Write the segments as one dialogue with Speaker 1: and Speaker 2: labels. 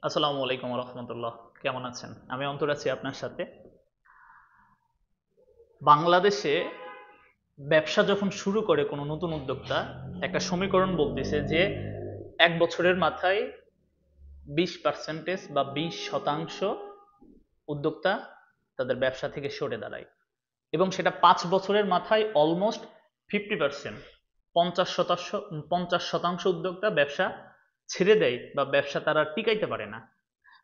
Speaker 1: আসসালামু আলাইকুম রহমতুল্লাহ। কেমন আছেন? আমি অন্তর আছি আপনার সাথে। বাংলাদেশে ব্যবসা যখন শুরু করে কোনো নতুন উদ্যোক্তা, একটা সমীকরণ বলতেছে যে 1 বছরের মাথায় 20% বা 20% উদ্যোক্তা তাদের ব্যবসা থেকে সরে দাঁড়ায়, এবং সেটা 5 বছরের মাথায় অলমোস্ট 50%, 50%। 50% উদ্যোক্তা ব্যবসা ছেড়ে দেয় বা ব্যবসা তারা টিকাইতে পারে না।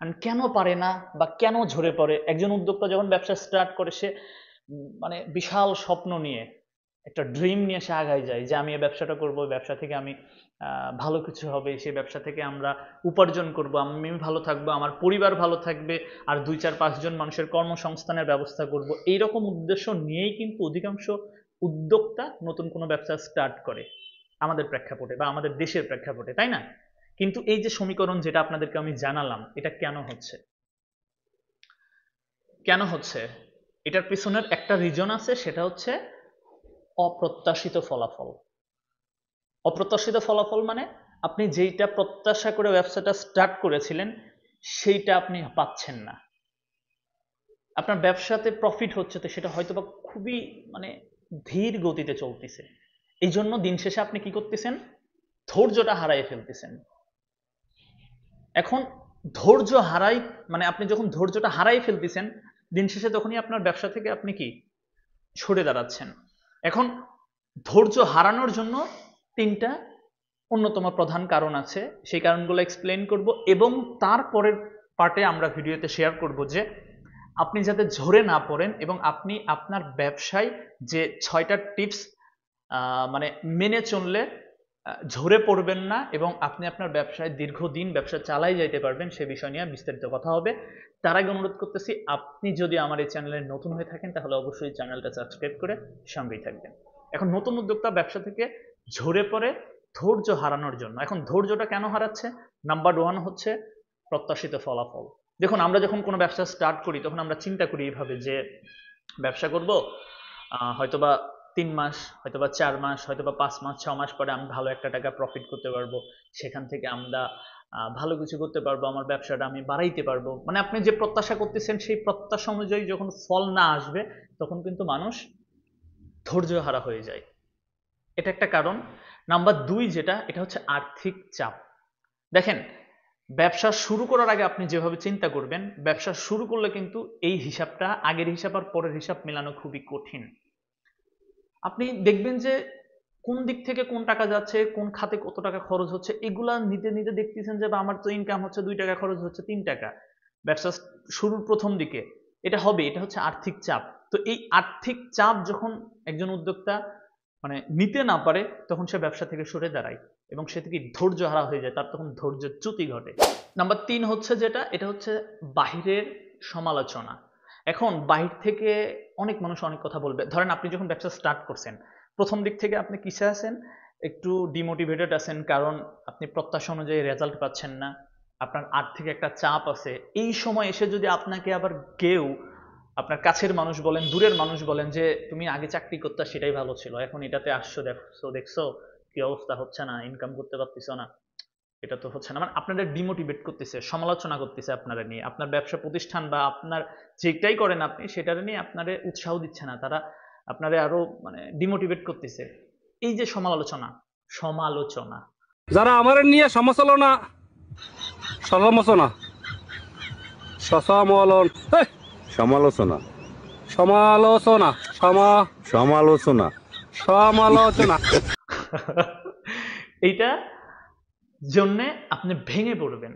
Speaker 1: আর কেন পারে না বা কেন ঝরে পড়ে? একজন উদ্যোক্তা যখন ব্যবসা স্টার্ট করে, সে মানে বিশাল স্বপ্ন নিয়ে, একটা ড্রিম নিয়ে সে আগায় যায় যে আমি এই ব্যবসাটা করব, এই ব্যবসা থেকে আমি ভালো কিছু হবে, সেই ব্যবসা থেকে আমরা উপার্জন করব, আমি ভালো থাকবো, আমার পরিবার ভালো থাকবে, আর 2 4 5 জন মানুষের কর্মসংস্থানের ব্যবস্থা করব। এইরকম উদ্দেশ্য নিয়েই কিন্তু অধিকাংশ উদ্যোক্তা নতুন কোনো ব্যবসা স্টার্ট করে আমাদের প্রেক্ষাপটে বা আমাদের দেশের প্রেক্ষাপটে, তাই না? কিন্তু এই যে সমীকরণ যেটা আপনাদেরকে আমি জানালাম, এটা কেন হচ্ছে? কেন হচ্ছে? এটার পিছনের একটা রিজন আছে, সেটা হচ্ছে অপ্রত্যাশিত ফলাফল। অপ্রত্যাশিত ফলাফল মানে আপনি যেইটা প্রত্যাশা করে ব্যবসাটা স্টার্ট করেছিলেন, সেইটা আপনি পাচ্ছেন না। আপনার ব্যবসাতে প্রফিট হচ্ছে, তো সেটা হয়তো বা খুবই মানে ধীর গতিতে চলতেছে। এই জন্য দিন শেষে আপনি কি করতেছেন? ধৈর্যটা হারাই ফেলতেছেন। এখন ধৈর্য হারাই মানে আপনি যখন ধৈর্যটা হারাই ফেলতেছেন, দিন শেষে তখনই আপনার ব্যবসা থেকে আপনি কি সরে দাঁড়াচ্ছেন। এখন ধৈর্য হারানোর জন্য 3টা অন্যতম প্রধান কারণ আছে। সেই কারণগুলো এক্সপ্লেন করব, এবং তারপরের পার্টে আমরা ভিডিওতে শেয়ার করব যে আপনি যাতে ঝরে না পড়েন এবং আপনি আপনার ব্যবসায় যে 6টা টিপস মানে মেনে চললে ঝরে পড়বেন না এবং আপনি আপনার ব্যবসায় দীর্ঘদিন ব্যবসা চালাই যাইতে পারবেন, সে বিষয় নিয়ে বিস্তারিত কথা হবে। তার আগে অনুরোধ করতেছি, আপনি যদি আমার এই চ্যানেলে নতুন হয়ে থাকেন তাহলে অবশ্যই চ্যানেলটা সাবস্ক্রাইব করে সঙ্গেই থাকবেন। এখন নতুন উদ্যোক্তা ব্যবসা থেকে ঝরে পড়ে ধৈর্য হারানোর জন্য। এখন ধৈর্যটা কেন হারাচ্ছে? নাম্বার 1 হচ্ছে প্রত্যাশিত ফলাফল। দেখুন, আমরা যখন কোনো ব্যবসা স্টার্ট করি তখন আমরা চিন্তা করি এইভাবে যে ব্যবসা করব, হয়তোবা 3 মাস, হয়তোবা 4 মাস, হয়তোবা 5 মাস, 6 মাস পরে আমি ভালো একটা টাকা প্রফিট করতে পারবো, সেখান থেকে আমরা ভালো কিছু করতে পারবো, আমার ব্যবসাটা আমি বাড়াইতে পারবো। মানে আপনি যে প্রত্যাশা করতেছেন সেই প্রত্যাশা অনুযায়ী যখন ফল না আসবে, তখন কিন্তু মানুষ ধৈর্য হারা হয়ে যায়। এটা একটা কারণ। নাম্বার 2 যেটা, এটা হচ্ছে আর্থিক চাপ। দেখেন, ব্যবসা শুরু করার আগে আপনি যেভাবে চিন্তা করবেন, ব্যবসা শুরু করলে কিন্তু এই হিসাবটা, আগের হিসাব আর পরের হিসাব মেলানো খুবই কঠিন। আপনি দেখবেন যে কোন দিক থেকে কোন টাকা যাচ্ছে, কোন খাতে কত টাকা খরচ হচ্ছে, এগুলা নিতে নিতে দেখতেছেন যে বা আমার তো ইনকাম হচ্ছে 2 টাকা, খরচ হচ্ছে 3 টাকা। ব্যবসা শুরুর প্রথম দিকে এটা হবে, এটা হচ্ছে আর্থিক চাপ। তো এই আর্থিক চাপ যখন একজন উদ্যোক্তা মানে নিতে না পারে, তখন সে ব্যবসা থেকে সরে দাঁড়ায় এবং সে থেকে ধৈর্য হারা হয়ে যায়, তার তখন ধৈর্যের চ্যুতি ঘটে। নাম্বার 3 হচ্ছে যেটা, এটা হচ্ছে বাহিরের সমালোচনা। এখন বাহির থেকে অনেক মানুষ অনেক কথা বলবে। ধরেন আপনি যখন ব্যবসা স্টার্ট করছেন, প্রথম দিক থেকে আপনি কিসে আছেন? একটু ডিমোটিভেটেড আছেন, কারণ আপনি প্রত্যাশা অনুযায়ী রেজাল্ট পাচ্ছেন না, আপনার আর্থিক একটা চাপ আছে। এই সময় এসে যদি আপনাকে আবার কেউ, আপনার কাছের মানুষ বলেন, দূরের মানুষ বলেন যে তুমি আগে চাকরি করতে সেটাই ভালো ছিল, এখন এটাতে আসছো, দেখছো দেখছো কি অবস্থা, হচ্ছে না, ইনকাম করতে পারতেছো না, এটা তো হচ্ছে না, মানে আপনাদের ডিমোটিভেট করতেছে, সমালোচনা করতেছে আপনারা নিয়ে, আপনার ব্যবসা প্রতিষ্ঠান বা আপনার যেটাই করেন আপনি সেটার নিয়ে আপনারে উৎসাহ দিচ্ছে না, তারা আপনারে আরো মানে ডিমোটিভেট করতেছে। এই যে সমালোচনা, সমালোচনা
Speaker 2: যারা আমার নিয়ে সমালোচনা সমালোচনা সমালোচন
Speaker 3: সমালোচনা
Speaker 2: সমালোচনা
Speaker 3: সমালোচনা
Speaker 2: সমালোচনা
Speaker 1: এইটা জন্যে আপনি ভেঙে পড়বেন।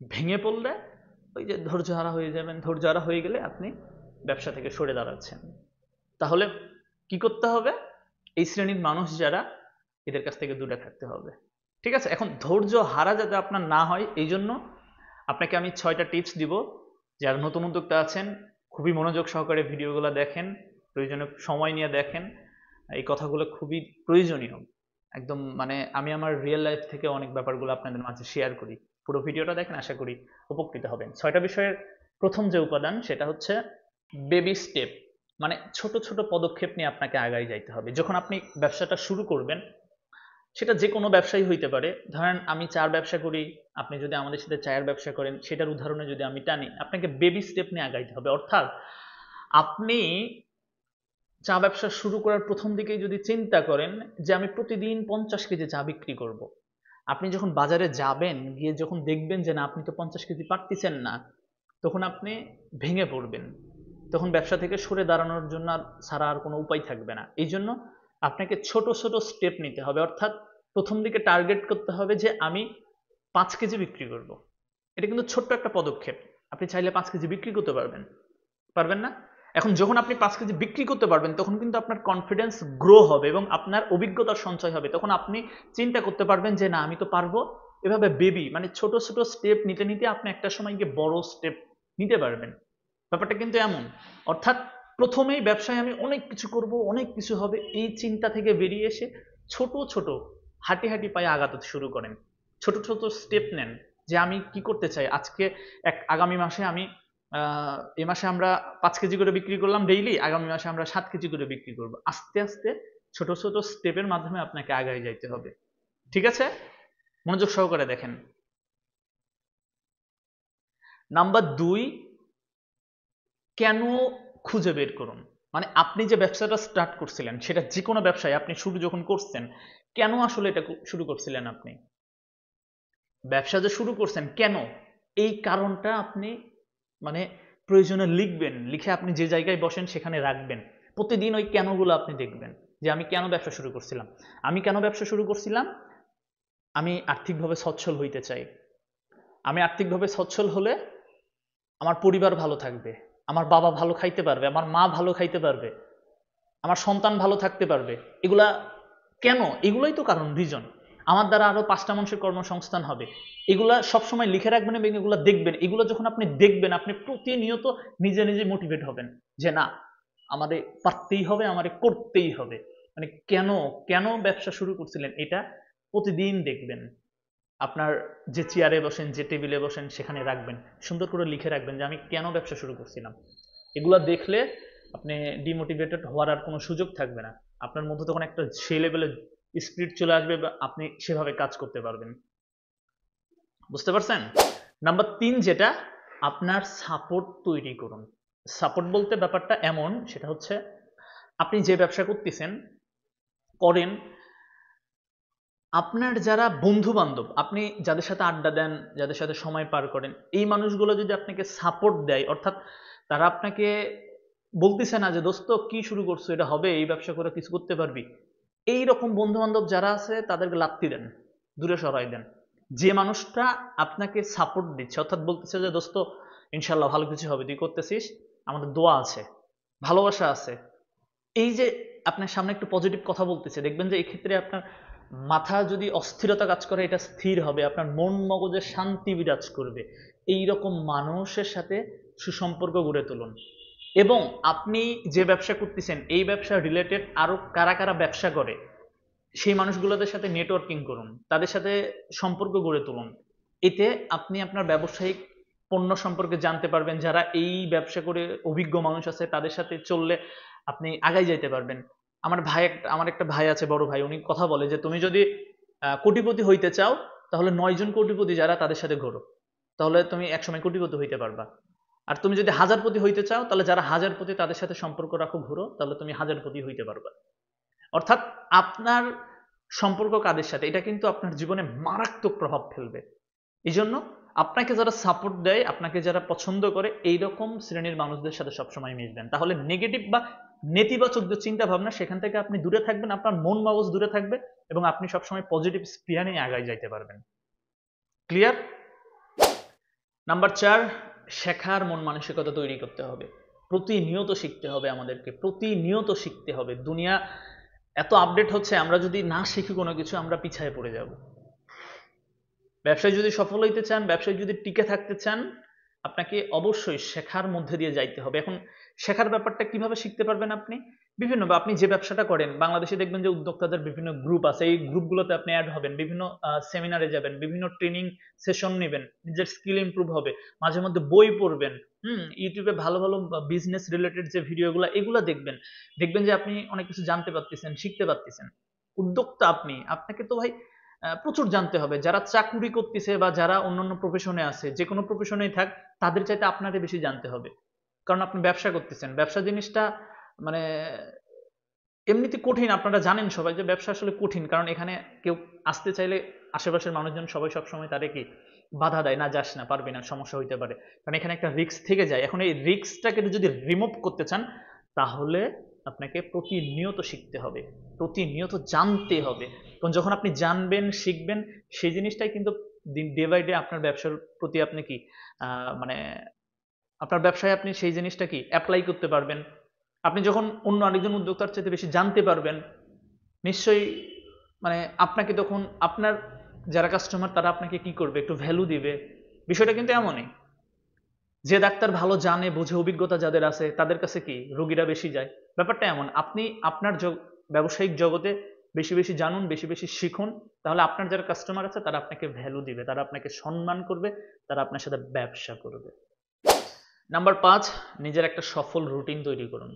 Speaker 1: ভেঙে পড়লে ওই যে ধৈর্যহারা হয়ে যাবেন, ধৈর্যহারা হয়ে গেলে আপনি ব্যবসা থেকে সরে দাঁড়াচ্ছেন। তাহলে কি করতে হবে? এই শ্রেণীর মানুষ যারা, এদের কাছ থেকে দূরে থাকতে হবে। ঠিক আছে? এখন ধৈর্য হারা যাতে আপনার না হয়, এই জন্য আপনাকে আমি 6টা টিপস দিব। যারা নতুন উদ্যোক্তা আছেন, খুবই মনোযোগ সহকারে ভিডিওগুলো দেখেন, প্রয়োজনে সময় নিয়ে দেখেন। এই কথাগুলো খুবই প্রয়োজনীয়। একদম মানে আমি আমার রিয়েল লাইফ থেকে অনেক ব্যাপারগুলো আপনাদের মাঝে শেয়ার করি। পুরো ভিডিওটা দেখেন, আশা করি উপকৃত হবেন। 6টা বিষয়ের প্রথম যে উপাদান, সেটা হচ্ছে বেবি স্টেপ। মানে ছোট ছোট পদক্ষেপ নিয়ে আপনাকে আগায় যাইতে হবে। যখন আপনি ব্যবসাটা শুরু করবেন, সেটা যে কোনো ব্যবসায়ী হইতে পারে। ধরেন আমি চার ব্যবসা করি, আপনি যদি আমাদের সাথে চায়ের ব্যবসা করেন, সেটার উদাহরণে যদি আমি টানি, আপনাকে বেবি স্টেপ নিয়ে আগাইতে হবে। অর্থাৎ আপনি চা ব্যবসা শুরু করার প্রথম দিকেই যদি চিন্তা করেন যে আমি প্রতিদিন 50 কেজি চা বিক্রি করব, আপনি যখন বাজারে যাবেন, গিয়ে যখন দেখবেন যে না আপনি তো 50 কেজি পারতেছেন না, তখন আপনি ভেঙে পড়বেন। তখন ব্যবসা থেকে সরে দাঁড়ানোর জন্য ছাড়া আর কোনো উপায় থাকবে না। এই জন্য আপনাকে ছোট ছোট স্টেপ নিতে হবে। অর্থাৎ প্রথম দিকে টার্গেট করতে হবে যে আমি 5 কেজি বিক্রি করব। এটা কিন্তু ছোট্ট একটা পদক্ষেপ। আপনি চাইলে 5 কেজি বিক্রি করতে পারবেন, পারবেন না? এখন যখন আপনি 5 কেজি বিক্রি করতে পারবেন, তখন কিন্তু আপনার কনফিডেন্স গ্রো হবে এবং আপনার অভিজ্ঞতার সঞ্চয় হবে। তখন আপনি চিন্তা করতে পারবেন যে না আমি তো পারবো। এভাবে বেবি মানে ছোট ছোট স্টেপ নিতে নিতে আপনি একটা সময় গিয়ে বড় স্টেপ নিতে পারবেন। ব্যাপারটা কিন্তু এমন। অর্থাৎ প্রথমেই ব্যবসায় আমি অনেক কিছু করব, অনেক কিছু হবে, এই চিন্তা থেকে বেরিয়ে এসে ছোট ছোট হাঁটি হাঁটি পায়ে আগাতে শুরু করেন। ছোট ছোট স্টেপ নেন যে আমি কি করতে চাই। আজকে আগামী মাসে আমি এই মাসে আমরা 5 কেজি করে বিক্রি করলাম ডেইলি, আগামী মাসে আমরা 7 কেজি করে বিক্রি করব। আস্তে আস্তে ছোট ছোট স্টেপের মাধ্যমে আপনাকে আগায় যাইতে হবে। ঠিক আছে, মনোযোগ সহকারে দেখেন। নাম্বার 2, কেন খুঁজে বের করুন। মানে আপনি যে ব্যবসাটা স্টার্ট করছিলেন, সেটা যে কোনো ব্যবসায় আপনি শুরু যখন করছেন, কেন আসলে এটা শুরু করছিলেন আপনি? ব্যবসা যে শুরু করছেন কেন, এই কারণটা আপনি মানে প্রয়োজনে লিখবেন, লিখে আপনি যে জায়গায় বসেন সেখানে রাখবেন। প্রতিদিন ওই কেনগুলো আপনি দেখবেন যে আমি কেন ব্যবসা শুরু করছিলাম। আমি কেন ব্যবসা শুরু করছিলাম? আমি আর্থিকভাবে সচ্ছল হইতে চাই। আমি আর্থিকভাবে সচ্ছল হলে আমার পরিবার ভালো থাকবে, আমার বাবা ভালো খাইতে পারবে, আমার মা ভালো খাইতে পারবে, আমার সন্তান ভালো থাকতে পারবে। এগুলা কেন? এগুলোই তো কারণ, রিজন। আমার দ্বারা আরো 5টা মানুষের কর্মসংস্থান হবে। এগুলা সবসময় লিখে রাখবেন এবং এগুলো দেখবেন। এগুলো যখন আপনি দেখবেন, আপনি প্রতিনিয়ত নিজে নিজে মোটিভেট হবেন যে না আমারে পারতেই হবে, আমারে করতেই হবে। মানে কেন কেন ব্যবসা শুরু করছিলেন এটা প্রতিদিন দেখবেন। আপনার যে চেয়ারে বসেন, যে টেবিলে বসেন সেখানে রাখবেন, সুন্দর করে লিখে রাখবেন যে আমি কেন ব্যবসা শুরু করছিলাম। এগুলা দেখলে আপনি ডিমোটিভেটেড হওয়ার আর কোনো সুযোগ থাকবে না। আপনার মধ্যে তখন একটা সেই লেভেলের স্পিরিট চলে আসবে বা আপনি সেভাবে কাজ করতে পারবেন। বুঝতে পারছেন? নাম্বার 3 যেটা, আপনার সাপোর্ট তৈরি করুন। সাপোর্ট বলতে ব্যাপারটা এমন, সেটা হচ্ছে আপনি যে ব্যবসা করতেছেন করেন, আপনার যারা বন্ধু বান্ধব, আপনি যাদের সাথে আড্ডা দেন, যাদের সাথে সময় পার করেন, এই মানুষগুলো যদি আপনাকে সাপোর্ট দেয়, অর্থাৎ তারা আপনাকে বলতেছে না যে দোস্ত কি শুরু করছো, এটা হবে, এই ব্যবসা করে কিছু করতে পারবি, এই রকম বন্ধু বান্ধব যারা আছে তাদেরকে লাত্তি দেন, দূরে সরাই দেন। যে মানুষটা আপনাকে সাপোর্ট দিচ্ছে, অর্থাৎ বলতেছে যে দোস্ত ইনশাল্লাহ ভালো কিছু হবে, তুই করতেছিস, আমাদের দোয়া আছে, ভালোবাসা আছে, এই যে আপনার সামনে একটু পজিটিভ কথা বলতেছে, দেখবেন যে এই ক্ষেত্রে আপনার মাথা যদি অস্থিরতা কাজ করে এটা স্থির হবে, আপনার মন মগজে শান্তি বিরাজ করবে। এই রকম মানুষের সাথে সুসম্পর্ক গড়ে তুলুন। এবং আপনি যে ব্যবসা করতেছেন এই ব্যবসা রিলেটেড আরো কারা কারা ব্যবসা করে সেই মানুষগুলোদের সাথে নেটওয়ার্কিং করুন, তাদের সাথে সম্পর্ক গড়ে তুলুন। এতে আপনি আপনার ব্যবসায়িক পণ্য সম্পর্কে জানতে পারবেন, যারা এই ব্যবসা করে অভিজ্ঞ মানুষ আছে তাদের সাথে চললে আপনি আগাই যাইতে পারবেন। আমার একটা ভাই আছে, বড় ভাই, উনি কথা বলে যে তুমি যদি কোটিপতি হইতে চাও তাহলে 9 জন কোটিপতি যারা তাদের সাথে ঘোরো, তাহলে তুমি একসময় কোটিপতি হইতে পারবা। আর তুমি যদি হাজারপতি হইতে চাও তাহলে যারা হাজারপতি তাদের সাথে সম্পর্ক রাখো, ঘুরো, তাহলে তুমি হাজারপতি হইতে পারবা। অর্থাৎ আপনার সম্পর্ক কাদের সাথে, এটা কিন্তু আপনার জীবনে মারাত্মক প্রভাব ফেলবে। এই জন্য আপনাকে যারা সাপোর্ট দেয়, আপনাকে যারা পছন্দ করে, এইরকম শ্রেণীর মানুষদের সাথে সবসময় মিশবেন। তাহলে নেগেটিভ বা নেতিবাচক যে চিন্তা ভাবনা সেখান থেকে আপনি দূরে থাকবেন, আপনার মন মগজ দূরে থাকবে এবং আপনি সবসময় পজিটিভ স্পৃহা নিয়ে আগায় যাইতে পারবেন। ক্লিয়ার? নাম্বার 4, শেখার মন মানসিকতা তৈরি করতে হবে। প্রতিনিয়ত শিখতে হবে, আমাদেরকে প্রতিনিয়ত শিখতে হবে। দুনিয়া এত আপডেট হচ্ছে, আমরা যদি না শিখি কোনো কিছু আমরা পিছায় পড়ে যাব। ব্যবসায় যদি সফল হইতে চান, ব্যবসায় যদি টিকে থাকতে চান, আপনাকে অবশ্যই শেখার মধ্যে দিয়ে যাইতে হবে। এখন শেখার ব্যাপারটা কিভাবে শিখতে পারবেন আপনি? বিভিন্ন, আপনি যে ব্যবসাটা করেন, বাংলাদেশে দেখবেন যে উদ্যোক্তাদের বিভিন্ন গ্রুপ আছে, এই গ্রুপগুলোতে আপনি অ্যাড হবেন, বিভিন্ন সেমিনারে যাবেন, বিভিন্ন ট্রেনিং সেশন নেবেন, নিজের স্কিল ইমপ্রুভ হবে, মাঝে মধ্যে বই পড়বেন, ইউটিউবে ভালো ভালো বিজনেস রিলেটেড যে ভিডিওগুলো এগুলো দেখবেন, দেখবেন যে আপনি অনেক কিছু জানতে পারতেছেন, শিখতে পারতেছেন। উদ্যোক্তা আপনি, আপনাকে তো ভাই প্রচুর জানতে হবে। যারা চাকুরি করতেছে বা যারা অন্যান্য প্রফেশনে আছে, যে কোনো প্রফেশনেই থাক, তাদের চাইতে আপনারে বেশি জানতে হবে। কারণ আপনি ব্যবসা করতেছেন। ব্যবসা জিনিসটা মানে এমনিতে কঠিন, আপনারা জানেন সবাই যে ব্যবসা আসলে কঠিন। কারণ এখানে কেউ আসতে চাইলে আশেপাশের মানুষজন সবাই সবসময় তারে কি বাধা দেয়, না যাস না, পারবি না, সমস্যা হইতে পারে। কারণ এখানে একটা রিস্ক থেকে যায়। এখন এই রিস্কটাকে যদি রিমুভ করতে চান, তাহলে আপনাকে প্রতিনিয়ত শিখতে হবে, প্রতিনিয়ত জানতে হবে। কারণ যখন আপনি জানবেন, শিখবেন, সেই জিনিসটাই কিন্তু ডে বাই ডে আপনার ব্যবসার প্রতি আপনি কি মানে আপনার ব্যবসায় আপনি সেই জিনিসটা কি অ্যাপ্লাই করতে পারবেন। আপনি যখন অন্য আরেকজন উদ্যোক্তার চাইতে বেশি জানতে পারবেন, নিশ্চয়ই মানে আপনাকে তখন আপনার যারা কাস্টমার তারা আপনাকে কি করবে, একটু ভ্যালু দিবে। বিষয়টা কিন্তু এমনই, যে ডাক্তার ভালো জানে বোঝে, অভিজ্ঞতা যাদের আছে তাদের কাছে কি রোগীরা বেশি যায়। ব্যাপারটা এমন, আপনি আপনার ব্যবসায়িক জগতে বেশি বেশি জানুন, বেশি বেশি শিখুন, তাহলে আপনার যারা কাস্টমার আছে তারা আপনাকে ভ্যালু দিবে, তারা আপনাকে সম্মান করবে, তারা আপনার সাথে ব্যবসা করবে। নাম্বার 5, নিজের একটা সফল রুটিন তৈরি করুন।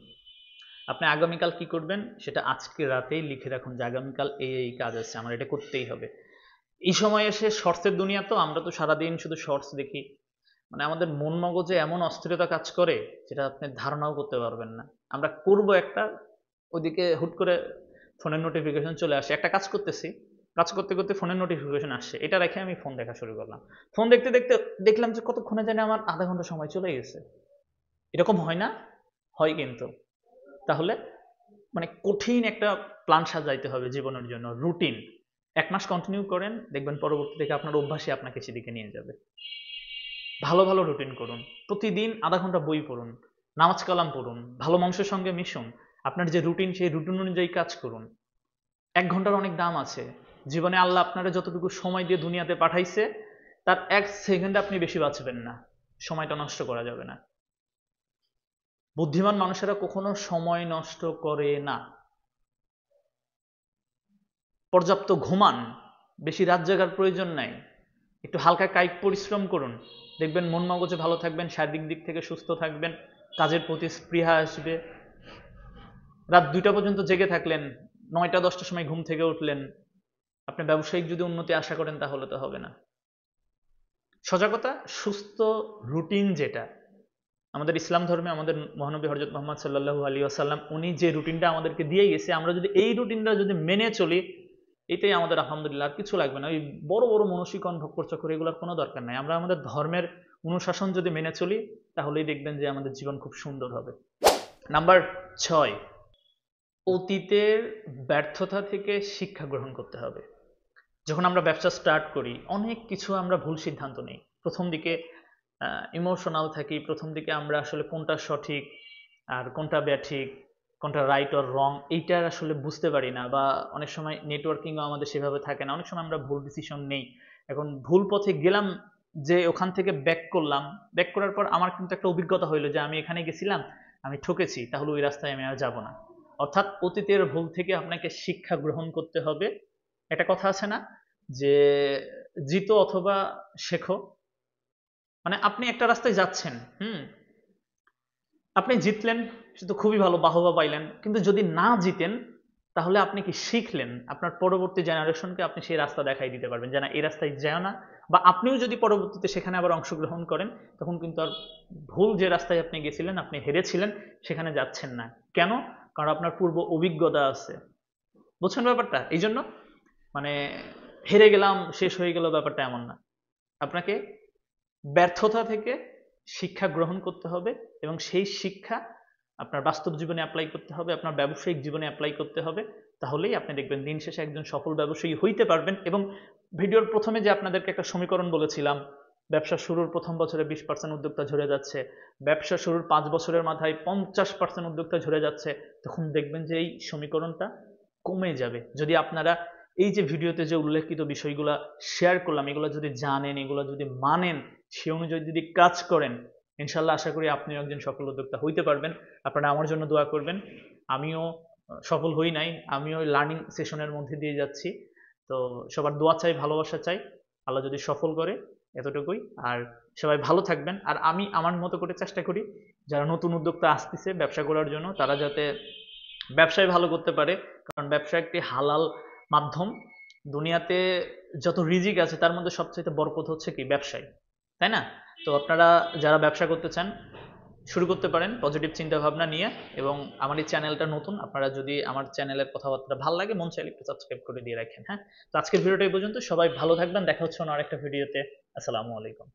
Speaker 1: আপনি আগামীকাল কি করবেন সেটা আজকে রাতেই লিখে রাখুন, যে আগামীকাল এই এই কাজ আছে, আমার এটা করতেই হবে। এই সময় এসে শর্টসের দুনিয়া, তো আমরা তো সারাদিন শুধু শর্টস দেখি, মানে আমাদের মন মগজে এমন অস্থিরতা কাজ করে যেটা আপনি ধারণাও করতে পারবেন না। আমরা করব একটা, ওইদিকে হুট করে ফোনের নোটিফিকেশন চলে আসে। একটা কাজ করতেছি, কাজ করতে করতে ফোনের নোটিফিকেশন আসছে, এটা রেখে আমি ফোন দেখা শুরু করলাম। ফোন দেখতে দেখতে দেখলাম যে কতক্ষণে জানি আমার আধা ঘন্টা সময় চলে গেছে। এরকম হয় না? হয় কিন্তু। তাহলে মানে কঠিন একটা প্ল্যান সাজাইতে হবে জীবনের জন্য, রুটিন। 1 মাস কন্টিনিউ করেন, দেখবেন পরবর্তী থেকে আপনার অভ্যাসই আপনাকে সেদিকে নিয়ে যাবে। ভালো ভালো রুটিন করুন, প্রতিদিন আধা ঘন্টা বই পড়ুন, নামাজ কালাম পড়ুন, ভালো মানুষের সঙ্গে মিশুন, আপনার যে রুটিন সেই রুটিন অনুযায়ী কাজ করুন। 1 ঘন্টার অনেক দাম আছে। জীবনে আল্লাহ আপনারা যতটুকু সময় দিয়ে দুনিয়াতে পাঠাইছে, তার 1 সেকেন্ডে আপনি বেশি বাঁচবেন না। সময়টা নষ্ট করা যাবে না। বুদ্ধিমান মানুষেরা কখনো সময় নষ্ট করে না। পর্যাপ্ত ঘুমান, বেশি রাত জাগার প্রয়োজন নাই, একটু হালকা কায়িক পরিশ্রম করুন, দেখবেন মন মগজে ভালো থাকবেন, শারীরিক দিক থেকে সুস্থ থাকবেন, কাজের প্রতি স্পৃহা আসবে। রাত 2টা পর্যন্ত জেগে থাকলেন, 9টা 10টার সময় ঘুম থেকে উঠলেন, আপনি ব্যবসায়িক যদি উন্নতি আশা করেন তাহলে তো হবে না। সজাগতা, সুস্থ রুটিন, যেটা আমাদের ইসলাম ধর্মে আমাদের মহানবী হযরত মুহাম্মদ সাল্লাল্লাহু আলাইহি ওয়াসাল্লাম উনি যে রুটিনটা আমাদেরকে দিয়ে গেছে, আমরা যদি এই রুটিনটা যদি মেনে চলি, এটাই আমাদের আলহামদুলিল্লাহ, আর কিছু লাগবে না। ওই বড় বড় মনসিকন ভক্কর চক্কর এগুলোর কোনো দরকার নাই। আমরা আমাদের ধর্মের অনুশাসন যদি মেনে চলি, তাহলেই দেখবেন যে আমাদের জীবন খুব সুন্দর হবে। নাম্বার 6, অতীতের ব্যর্থতা থেকে শিক্ষা গ্রহণ করতে হবে। যখন আমরা ব্যবসা স্টার্ট করি, অনেক কিছু আমরা ভুল সিদ্ধান্ত নিই। প্রথম দিকে ইমোশনাল থাকি, প্রথম দিকে আমরা আসলে কোনটা সঠিক আর কোনটা ব্যাঠিক, কোনটা রাইট অর রং, এইটার আসলে বুঝতে পারি না। বা অনেক সময় নেটওয়ার্কিংও আমাদের সেভাবে থাকে না, অনেক সময় আমরা ভুল ডিসিশন নেই। এখন ভুল পথে গেলাম, যে ওখান থেকে ব্যাক করলাম, ব্যাক করার পর আমার কিন্তু একটা অভিজ্ঞতা হইলো যে আমি এখানে গেছিলাম, আমি ঠকেছি, তাহলে ওই রাস্তায় আমি আর যাব না। অর্থাৎ অতীতের ভুল থেকে আপনাকে শিক্ষা গ্রহণ করতে হবে। একটা কথা আছে না, যে জিতো অথবা শেখো। মানে আপনি একটা রাস্তায় যাচ্ছেন, আপনি জিতলেন, সে তো খুবই ভালো, বাহবা পাইলেন। কিন্তু যদি না জিতেন, তাহলে আপনি কি শিখলেন? আপনার পরবর্তী জেনারেশনকে আপনি সেই রাস্তা দেখাই দিতে পারবেন যে না, এই রাস্তায় যায় না। বা আপনিও যদি পরবর্তীতে সেখানে আবার অংশগ্রহণ করেন, তখন কিন্তু আর ভুল যে রাস্তায় আপনি গেছিলেন, আপনি হেরেছিলেন, সেখানে যাচ্ছেন না। কেন? কারণ আপনার পূর্ব অভিজ্ঞতা আছে। বুঝছেন ব্যাপারটা? এই জন্য মানে হেরে গেলাম, শেষ হয়ে গেল, ব্যাপারটা এমন না। আপনাকে ব্যর্থতা থেকে শিক্ষা গ্রহণ করতে হবে, এবং সেই শিক্ষা আপনার বাস্তব জীবনে অ্যাপ্লাই করতে হবে, আপনার ব্যবসায়িক জীবনে অ্যাপ্লাই করতে হবে। তাহলেই আপনি দেখবেন দিন শেষে একজন সফল ব্যবসায়ী হইতে পারবেন। এবং ভিডিওর প্রথমে যে আপনাদেরকে একটা সমীকরণ বলেছিলাম, ব্যবসা শুরুর প্রথম বছরে 20% উদ্যোক্তা ঝরে যাচ্ছে, ব্যবসা শুরুর 5 বছরের মাথায় 50% উদ্যোক্তা ঝরে যাচ্ছে, তখন দেখবেন যে এই সমীকরণটা কমে যাবে। যদি আপনারা এই যে ভিডিওতে যে উল্লেখিত বিষয়গুলো শেয়ার করলাম, এগুলো যদি জানেন, এগুলো যদি মানেন, সে অনুযায়ী যদি কাজ করেন, ইনশাল্লাহ আশা করি আপনিও একজন সফল উদ্যোক্তা হইতে পারবেন। আপনারা আমার জন্য দোয়া করবেন। আমিও সফল হই নাই, আমিও লার্নিং সেশনের মধ্যে দিয়ে যাচ্ছি। তো সবার দোয়া চাই, ভালোবাসা চাই, আল্লাহ যদি সফল করে, এতটুকুই। আর সবাই ভালো থাকবেন। আর আমি আমার মতো করে চেষ্টা করি যারা নতুন উদ্যোক্তা আসতেছে ব্যবসা করার জন্য, তারা যাতে ব্যবসায় ভালো করতে পারে। কারণ ব্যবসা একটি হালাল মাধ্যম। দুনিয়াতে যত রিজিক আছে তার মধ্যে সবচেয়ে বরকত হচ্ছে কি? ব্যবসায়, তাই না? তো আপনারা যারা ব্যবসা করতে চান শুরু করতে পারেন পজিটিভ চিন্তা ভাবনা নিয়ে। এবং আমার এই চ্যানেলটা নতুন, আপনারা যদি আমার চ্যানেলের কথাবার্তা ভালো লাগে মন চাইলে একটু সাবস্ক্রাইব করে দিয়ে রাখেন। হ্যাঁ, তো আজকের ভিডিওটা এই পর্যন্ত। সবাই ভালো থাকবেন, দেখা হচ্ছে অন্য আরেকটা ভিডিওতে। আসসালামু আলাইকুম।